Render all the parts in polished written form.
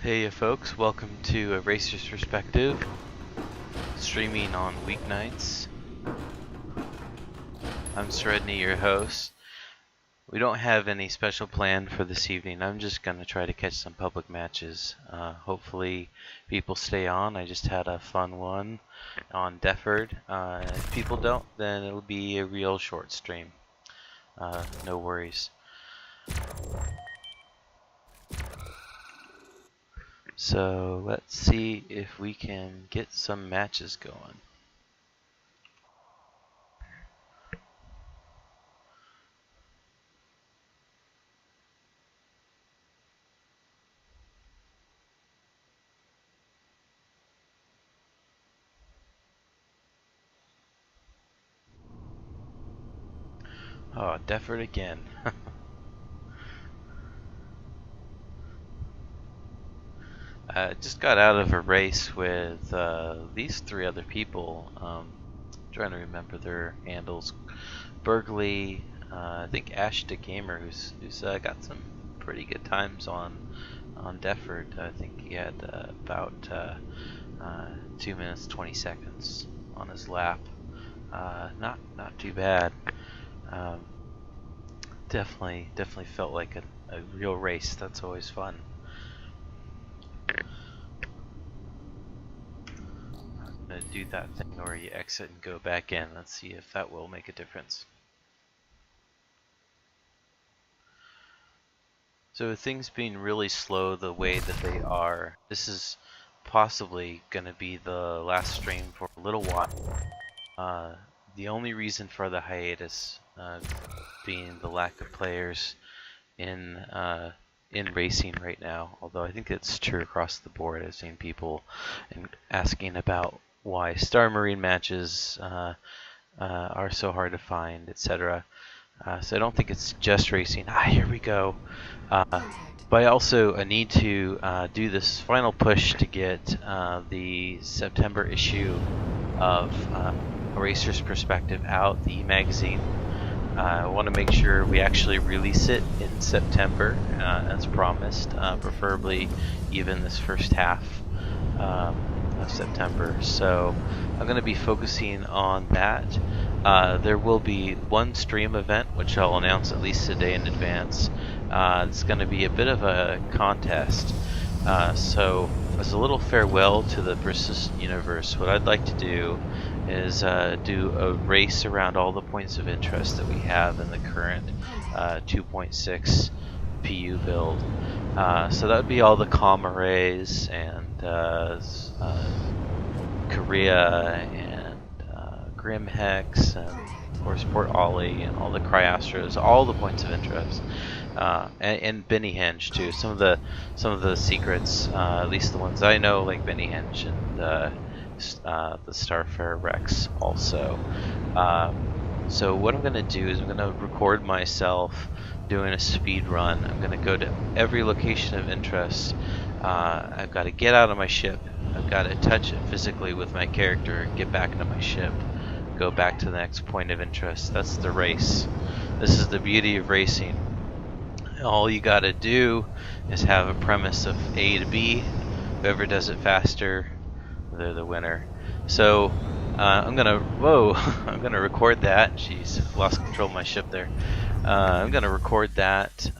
Hey folks, welcome to A Racer's Perspective, streaming on weeknights. I'm Sredni, your host. We don't have any special plan for this evening. I'm just going to try to catch some public matches. Hopefully people stay on. I just had a fun one on Defford. If people don't, then it'll be a real short stream. No worries. So let's see if we can get some matches going. Oh, Defford again. Just got out of a race with these three other people. Trying to remember their handles. Burgley, I think Ash the Gamer, who's got some pretty good times on Defford. I think he had about 2 minutes 20 seconds on his lap. Not too bad. Definitely felt like a real race. That's always fun. Do that thing where you exit and go back in. Let's see if that will make a difference. So with things being really slow the way that they are, this is possibly going to be the last stream for a little while. The only reason for the hiatus being the lack of players in racing right now, although I think it's true across the board. I've seen people asking about why Star Marine matches are so hard to find, etc. So I don't think it's just racing. Here we go. But I also need to do this final push to get the September issue of A Racer's Perspective out, the e-magazine. I want to make sure we actually release it in September, as promised, preferably even this first half of September. So I'm going to be focusing on that. There will be one stream event, which I'll announce at least a day in advance. It's going to be a bit of a contest. So as a little farewell to the persistent universe, what I'd like to do is do a race around all the points of interest that we have in the current 2.6 PU build. So that would be all the comm arrays and Korea and Grim Hex and of course Port Ollie and all the Cryastros, all the points of interest. And Benny Henge too. Some of the secrets, at least the ones I know, like Benny Henge and the Starfare Rex also. So what I'm going to do is I'm going to record myself doing a speed run. I'm going to go to every location of interest. I've got to get out of my ship. I've got to touch it physically with my character, get back into my ship, go back to the next point of interest. That's the race. This is the beauty of racing. All you got to do is have a premise of A to B. Whoever does it faster, they're the winner. So I'm gonna record that. Jeez, lost control of my ship there. I'm gonna record that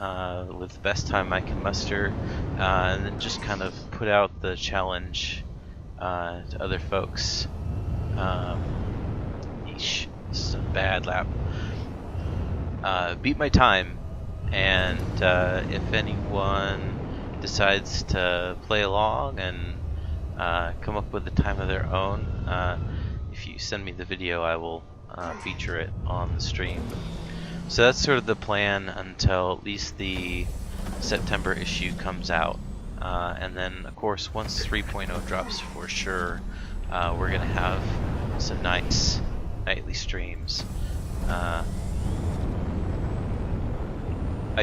with the best time I can muster, and then just kind of put out the challenge to other folks. Yeesh, this is a bad lap. Beat my time, and if anyone decides to play along and come up with a time of their own, if you send me the video, I will feature it on the stream. So that's sort of the plan until at least the September issue comes out. And then, of course, once 3.0 drops for sure, we're going to have some nice nightly streams. I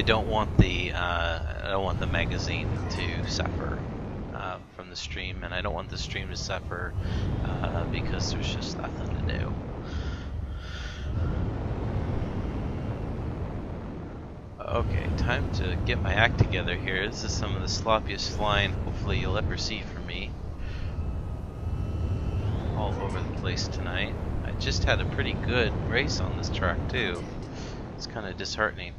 don't want the magazine to suffer from the stream, and I don't want the stream to suffer because there's just nothing to do. Okay, time to get my act together here. This is some of the sloppiest flying hopefully you'll ever see from me. All over the place tonight. I just had a pretty good race on this track too. It's kind of disheartening.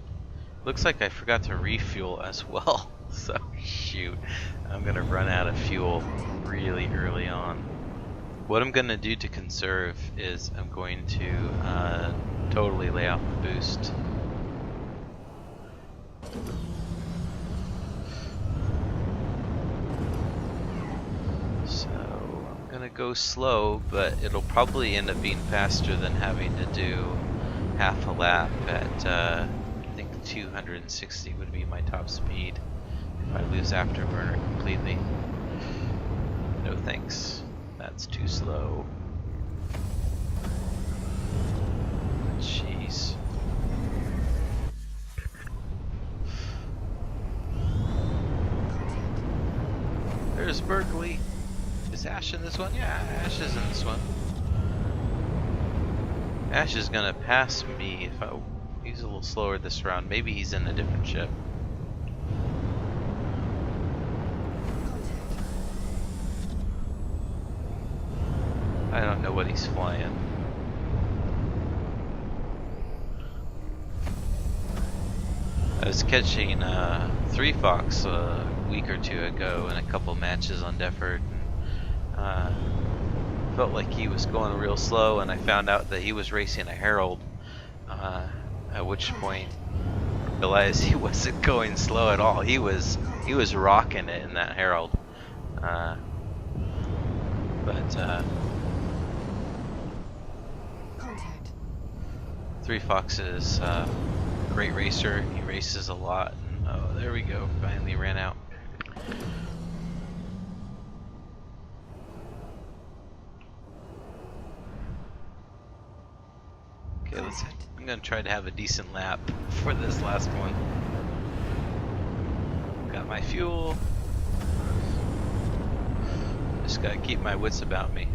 Looks like I forgot to refuel as well. So shoot, I'm gonna run out of fuel really early on. What I'm gonna do to conserve is I'm going to totally lay off the boost. So I'm gonna go slow, but it'll probably end up being faster than having to do half a lap at I think 260 would be my top speed if I lose afterburner completely. No thanks, that's too slow. Jeez. There's Berkeley. Is Ash in this one? Yeah, Ash is in this one. Ash is gonna pass me if he's a little slower this round. Maybe he's in a different ship. I don't know what he's flying. I was catching 3 Fox a week or two ago in a couple matches on Defford. Felt like he was going real slow, and I found out that he was racing a Herald. At which point, I realized he wasn't going slow at all. He was rocking it in that Herald. But 3 Fox is a great racer. He races a lot. And, oh, there we go. Finally ran out. Okay, I'm gonna try to have a decent lap for this last one. Got my fuel. Just gotta keep my wits about me.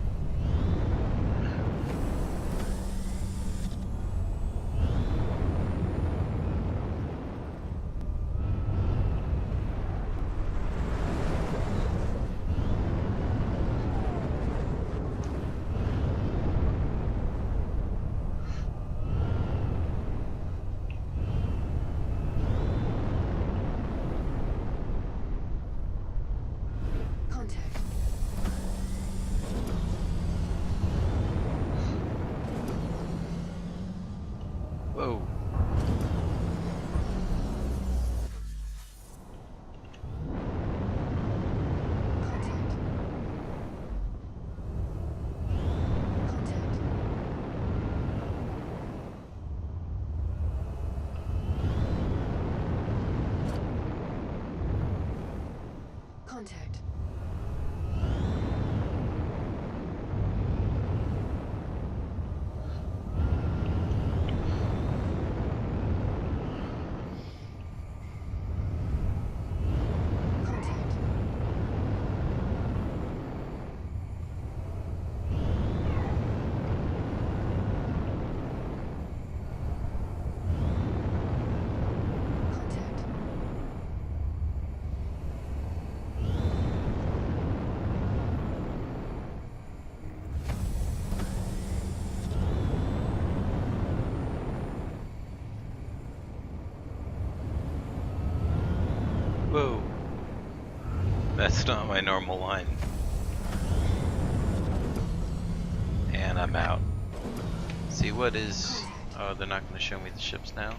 Whoa. Contact. Whoa. That's not my normal line. And I'm out. See what is... Oh, they're not going to show me the ships now.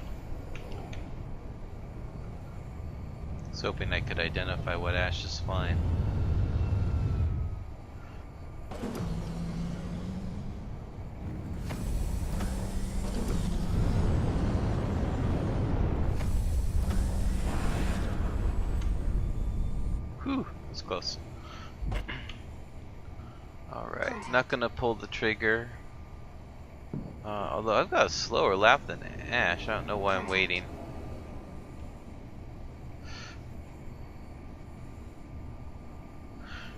I was hoping I could identify what Ash is flying. Whew, that's close. Alright, not gonna pull the trigger. Although I've got a slower lap than Ash, I don't know why I'm waiting.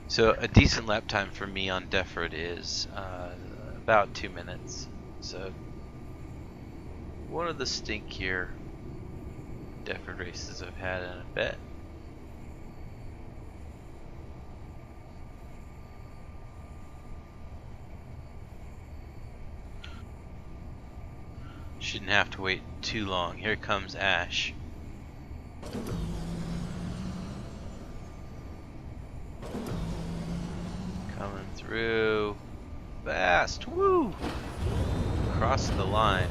So a decent lap time for me on Defford is about 2 minutes. So one of the stinkier Defford races I've had in a bit. Shouldn't have to wait too long. Here comes Ash. Coming through fast. Woo! Across the line.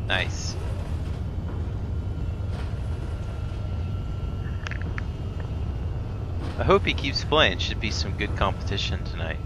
Nice. I hope he keeps playing. Should be some good competition tonight.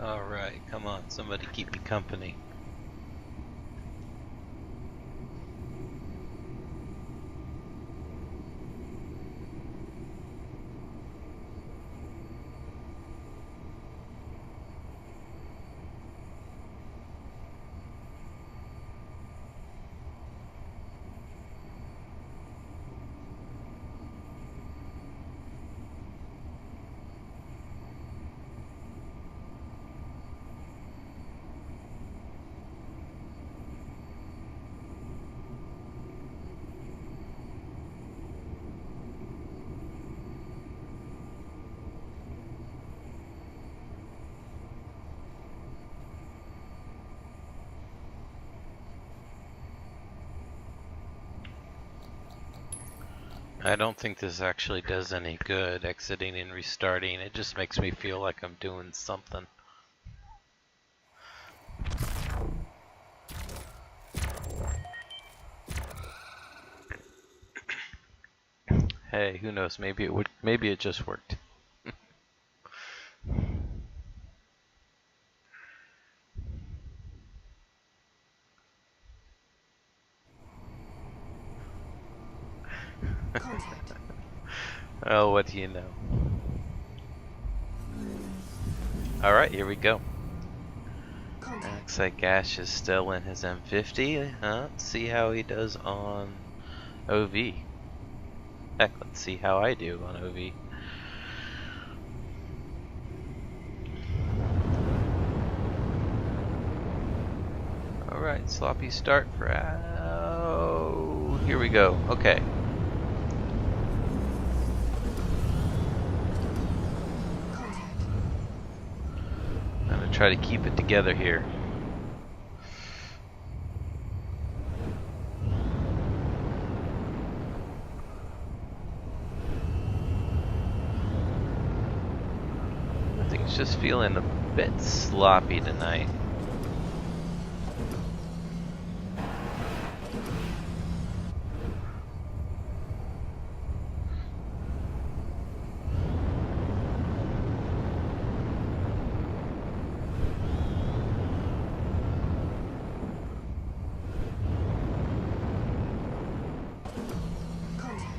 Alright, come on, somebody keep me company. I don't think this actually does any good, exiting and restarting. It just makes me feel like I'm doing something. Hey, who knows? Maybe it would. Maybe it just worked. Contact. Oh, what do you know? Alright, here we go. Contact. Looks like Ash is still in his M50. Let's see how he does on OV. Heck, let's see how I do on OV. Alright, sloppy start for... Oh, here we go. Okay. Contact. I'm gonna try to keep it together here. Everything's just feeling a bit sloppy tonight. Contact.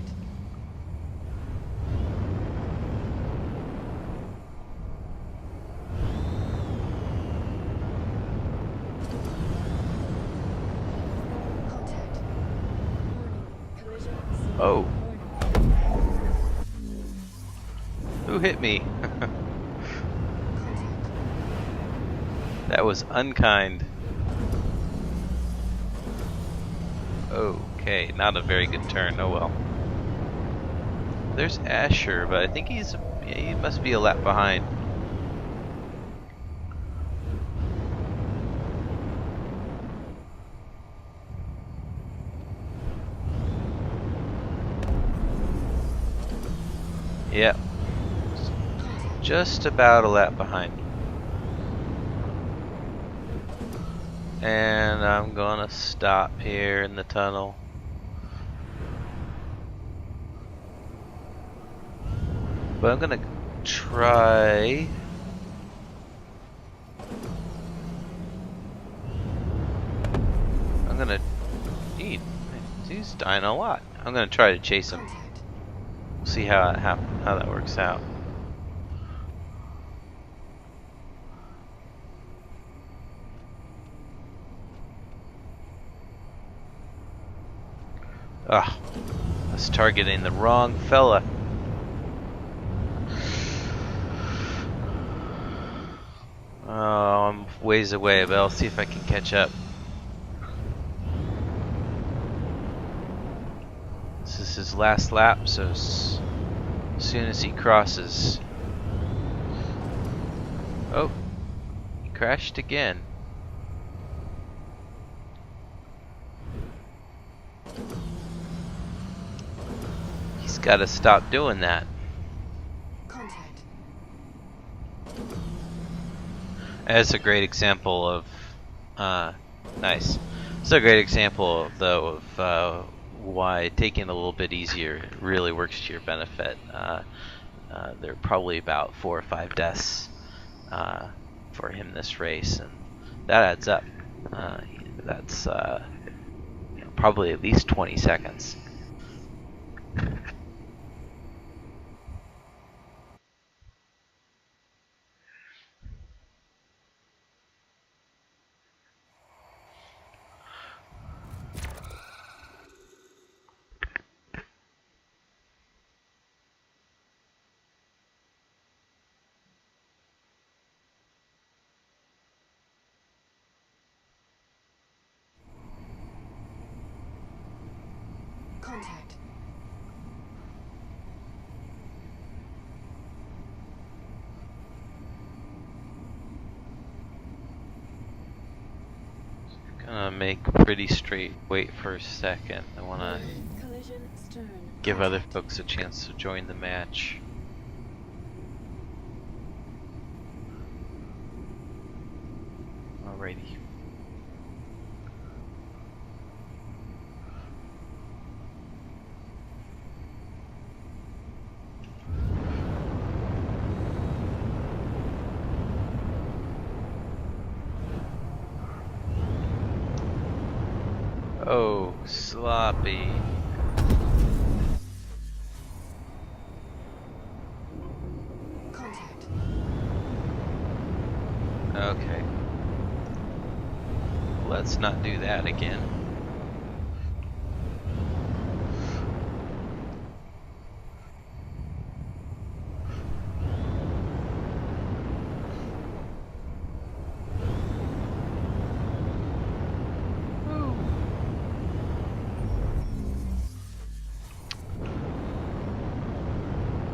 Contact. Warning. Collision. Oh, Warning. who hit me? Contact. That was unkind. Okay, not a very good turn. Oh well. There's Asher, but I think he must be a lap behind. Yep, just about a lap behind. And I'm gonna stop here in the tunnel. But I'm gonna try. I'm gonna eat. He's dying a lot. I'm gonna try to chase him. Contact. See how that works out. Ugh, I was targeting the wrong fella. Oh, I'm ways away, but I'll see if I can catch up. This is his last lap, so as soon as he crosses... Oh, he crashed again. He's got to stop doing that. Contact. That's a great example of... nice. It's a great example, though, of why taking it a little bit easier really works to your benefit. There are probably about 4 or 5 deaths for him this race, and that adds up. That's probably at least 20 seconds. Contact. Gonna make pretty straight. Wait for a second. I wanna Collision. Stern. give other folks a chance to join the match. Alrighty. Oh, sloppy. Okay. Let's not do that again.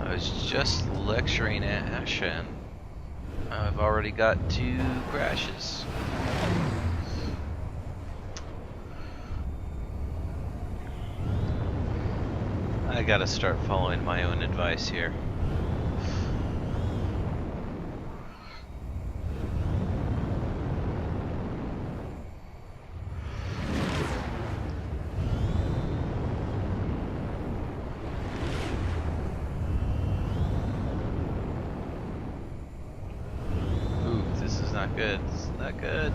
I was just lecturing at Asha and I've already got 2 crashes. I gotta start following my own advice here. Ooh, this is not good. This is not good.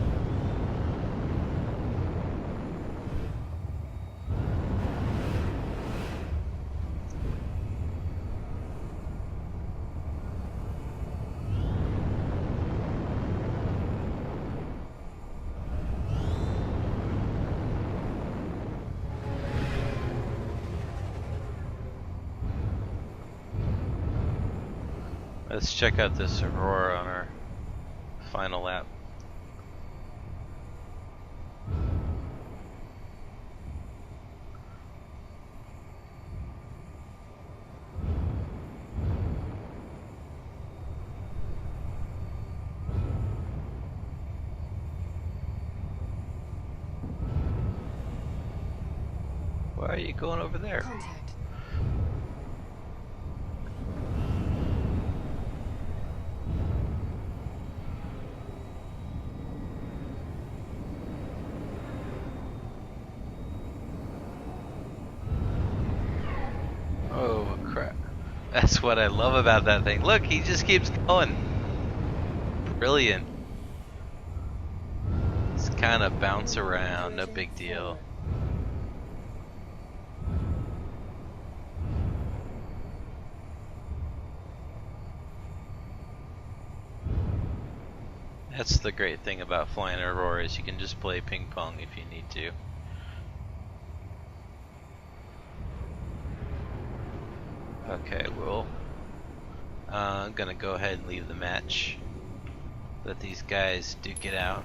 Let's check out this Aurora on our final lap. Why are you going over there? Contact. Oh crap. That's what I love about that thing. Look, he just keeps going. Brilliant. Just kind of bounce around, no big deal. That's the great thing about flying Aurora is you can just play ping pong if you need to. Okay, well, I'm gonna go ahead and leave the match. Let these guys do get out.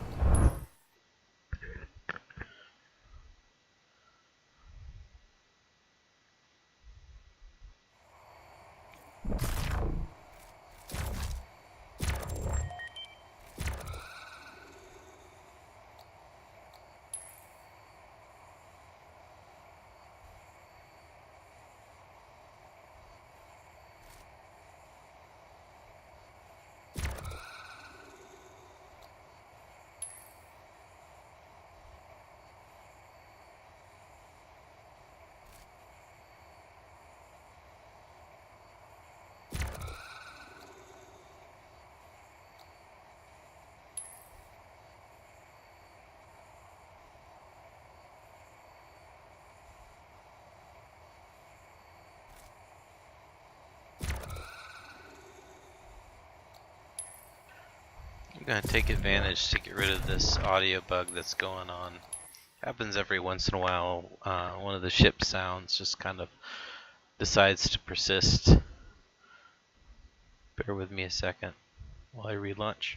I'm gonna take advantage to get rid of this audio bug that's going on. Happens every once in a while. One of the ship sounds just kind of decides to persist. Bear with me a second while I relaunch.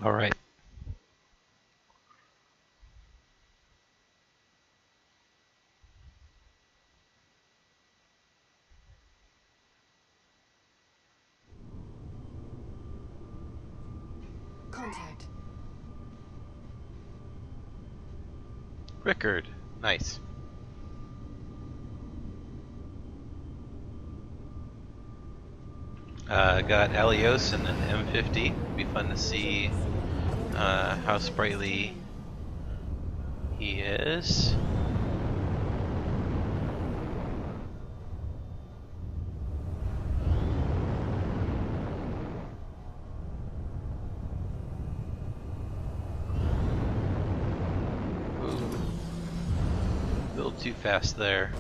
All right. Contact. Rickard. Nice. Got Alios and an M50. Be fun to see how sprightly he is. Ooh. A little too fast there.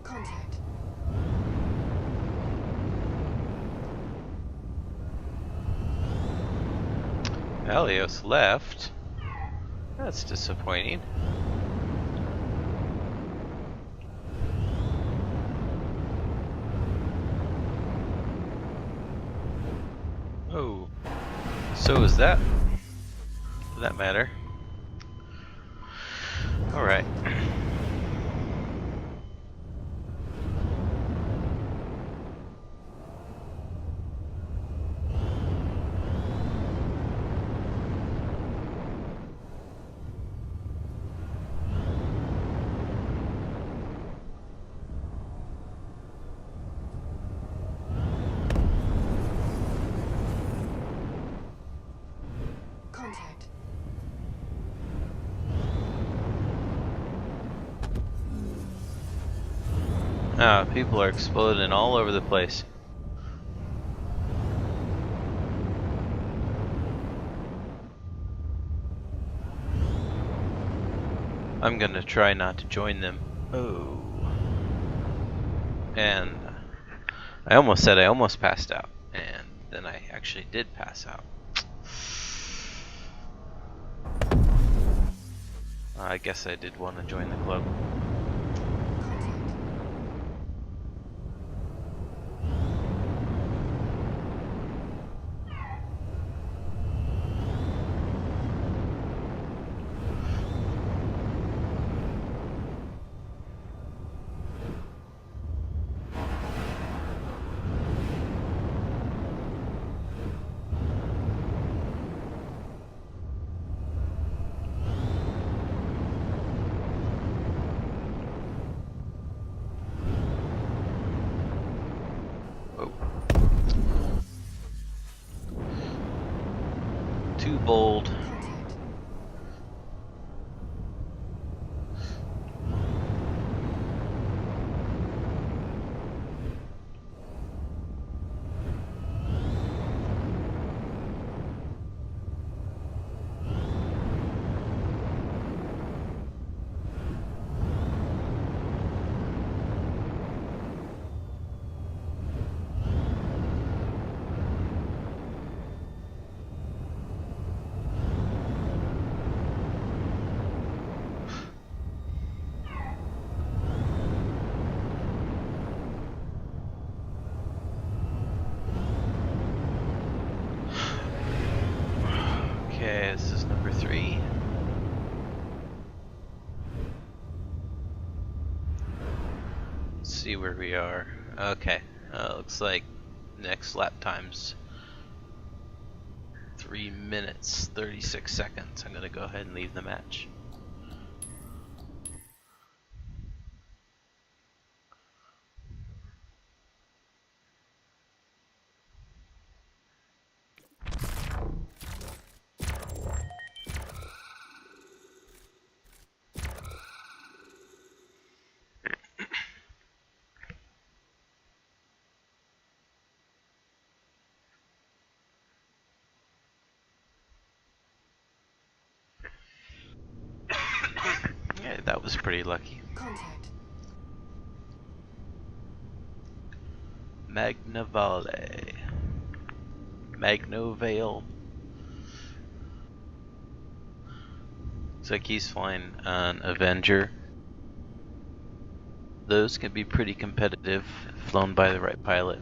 Contact. Alios left. That's disappointing. Oh, so is that, for that matter. Alright. Contact. Ah, people are exploding all over the place. I'm gonna try not to join them. Oh. And I almost said I almost passed out. And then I actually did pass out. I guess I did want to join the club. Whoa. Too bold. Okay, this is number 3. Let's see where we are. Okay, looks like next lap time's 3 minutes 36 seconds. I'm gonna go ahead and leave the match. Yeah, that was pretty lucky. Contact. Magnavale. Magnovale. Looks like he's flying an Avenger. Those can be pretty competitive, flown by the right pilot.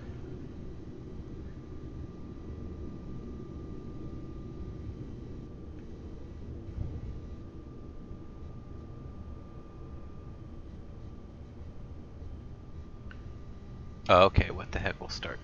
Oh, okay, what the heck, we'll start.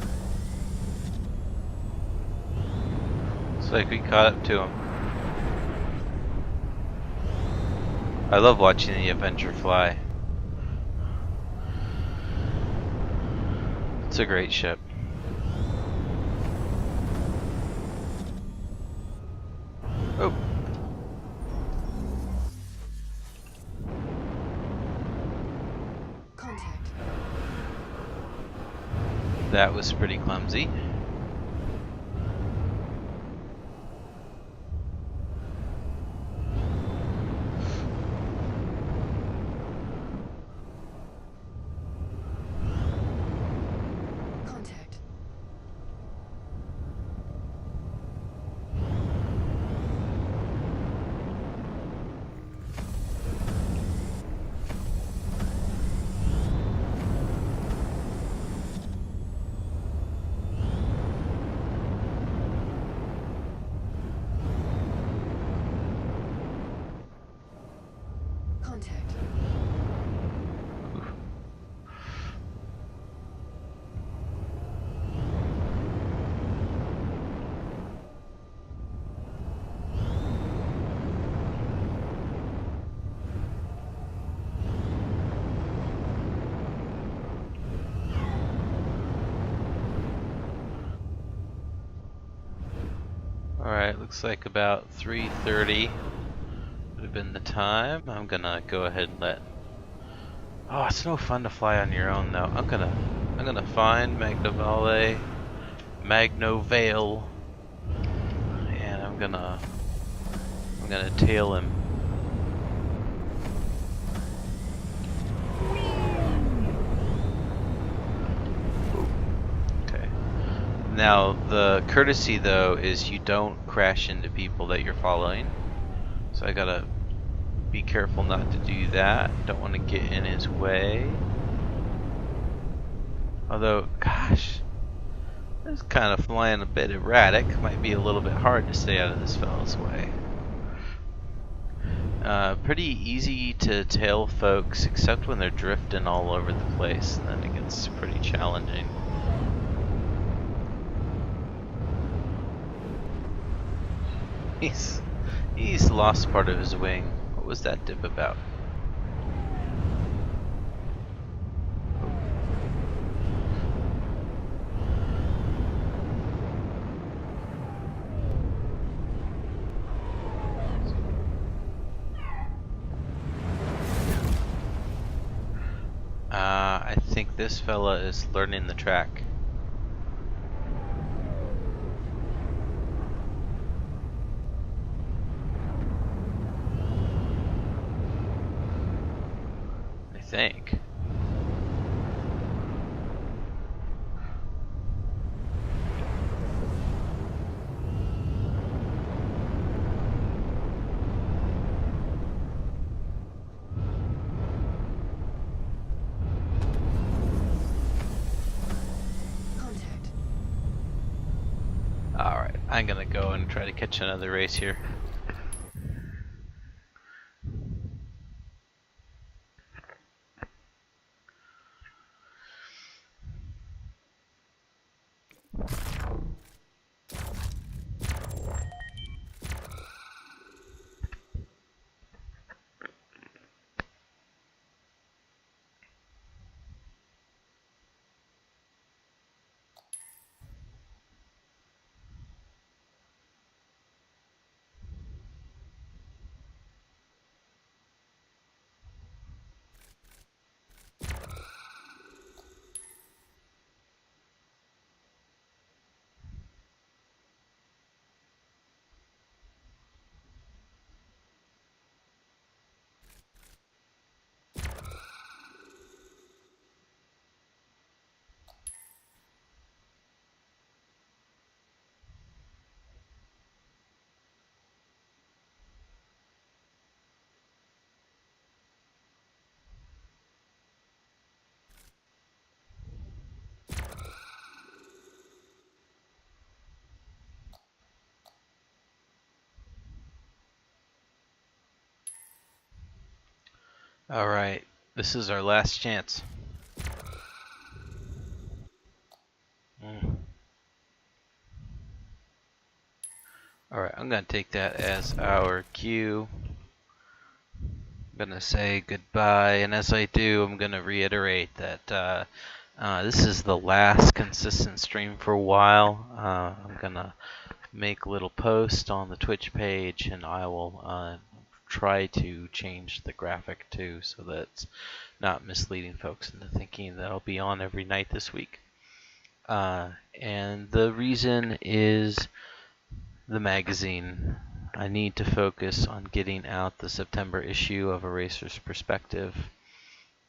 Contact. Looks like we caught up to him. I love watching the Avenger fly. It's a great ship. Oh. Contact. That was pretty clumsy. Contact. Contact. Alright, looks like about 3:30 would have been the time. I'm gonna go ahead and let... Oh, it's no fun to fly on your own though. I'm gonna find Magnovale, and I'm gonna tail him. Okay. Now the courtesy though is you don't crash into people that you're following. So I gotta be careful not to do that. Don't want to get in his way. Although, gosh, this is kind of flying a bit erratic. Might be a little bit hard to stay out of this fellow's way. Pretty easy to tail folks, except when they're drifting all over the place, and then it gets pretty challenging. He's lost part of his wing. What was that dip about? I think this fella is learning the track. I think. Contact. Alright, I'm gonna go and try to catch another race here. Alright, this is our last chance. Alright, I'm gonna take that as our cue. I'm gonna say goodbye, and as I do, I'm gonna reiterate that this is the last consistent stream for a while. I'm gonna make a little post on the Twitch page, and I will try to change the graphic too, so that it's not misleading folks into thinking that I'll be on every night this week. And the reason is the magazine. I need to focus on getting out the September issue of A Racer's Perspective,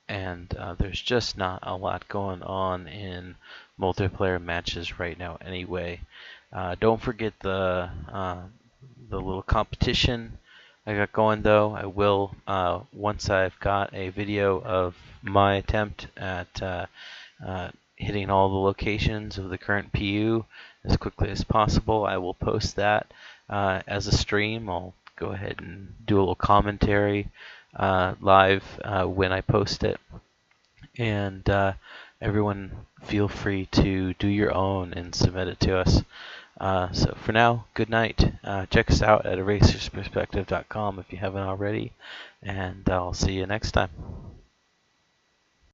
and there's just not a lot going on in multiplayer matches right now anyway. Don't forget the little competition I got going though. I will, once I've got a video of my attempt at hitting all the locations of the current PU as quickly as possible, I will post that as a stream. I'll go ahead and do a little commentary live when I post it. And everyone feel free to do your own and submit it to us. So for now, good night. Check us out at erasersperspective.com if you haven't already, and I'll see you next time.